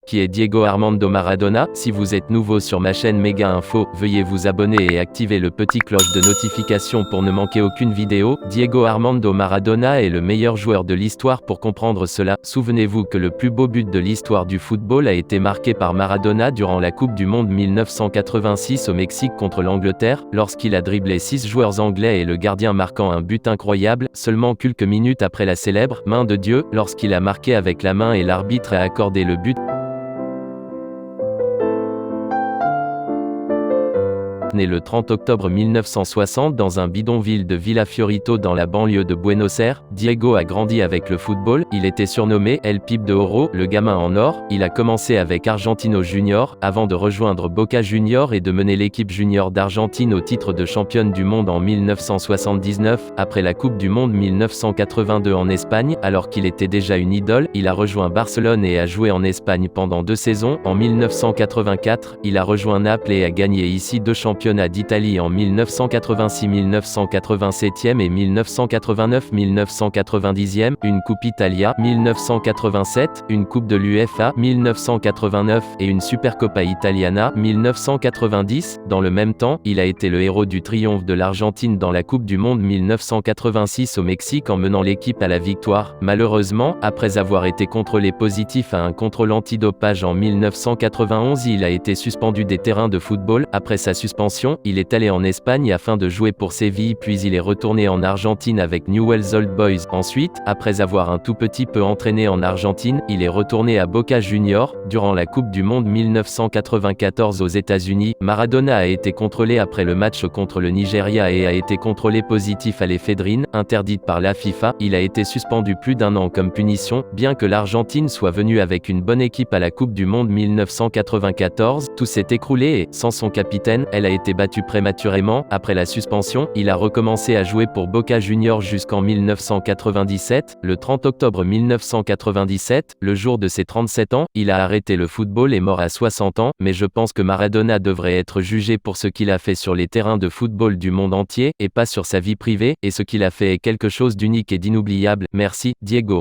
Qui est Diego Armando Maradona? Si vous êtes nouveau sur ma chaîne Méga Info, veuillez vous abonner et activer le petit cloche de notification pour ne manquer aucune vidéo. Diego Armando Maradona est le meilleur joueur de l'histoire. Pour comprendre cela, souvenez-vous que le plus beau but de l'histoire du football a été marqué par Maradona durant la Coupe du Monde 1986 au Mexique contre l'Angleterre, lorsqu'il a dribblé 6 joueurs anglais et le gardien marquant un but incroyable, seulement quelques minutes après la célèbre main de Dieu, lorsqu'il a marqué avec la main et l'arbitre a accordé le but. Né le 30 octobre 1960 dans un bidonville de Villa Fiorito dans la banlieue de Buenos Aires, Diego a grandi avec le football. Il était surnommé El Pibe de Oro, le gamin en or. Il a commencé avec Argentino Junior, avant de rejoindre Boca Junior et de mener l'équipe junior d'Argentine au titre de championne du monde en 1979. Après la Coupe du Monde 1982 en Espagne, alors qu'il était déjà une idole, il a rejoint Barcelone et a joué en Espagne pendant 2 saisons. En 1984, il a rejoint Naples et a gagné ici 2 championnats d'Italie en 1986, 1987e et 1989-1990e, une Coupe Italia 1987, une Coupe de l'UEFA 1989 et une Supercoppa Italiana 1990. Dans le même temps, il a été le héros du triomphe de l'Argentine dans la Coupe du Monde 1986 au Mexique en menant l'équipe à la victoire. Malheureusement, après avoir été contrôlé positif à un contrôle antidopage en 1991, il a été suspendu des terrains de football. Après sa suspension, il est allé en Espagne afin de jouer pour Séville, puis il est retourné en Argentine avec Newell's Old Boys. Ensuite, après avoir un tout petit peu entraîné en Argentine, il est retourné à Boca Junior. Durant la Coupe du Monde 1994 aux États-Unis, Maradona a été contrôlé après le match contre le Nigeria et a été contrôlé positif à l'éphédrine, interdite par la FIFA. Il a été suspendu plus d'1 an comme punition, bien que l'Argentine soit venue avec une bonne équipe à la Coupe du Monde 1994. Tout s'est écroulé et, sans son capitaine, elle a été battue prématurément. Après la suspension, il a recommencé à jouer pour Boca Junior jusqu'en 1997. Le 30 octobre 1997, le jour de ses 37 ans, il a arrêté le football et mort à 60 ans, mais je pense que Maradona devrait être jugé pour ce qu'il a fait sur les terrains de football du monde entier, et pas sur sa vie privée, et ce qu'il a fait est quelque chose d'unique et d'inoubliable. Merci, Diego.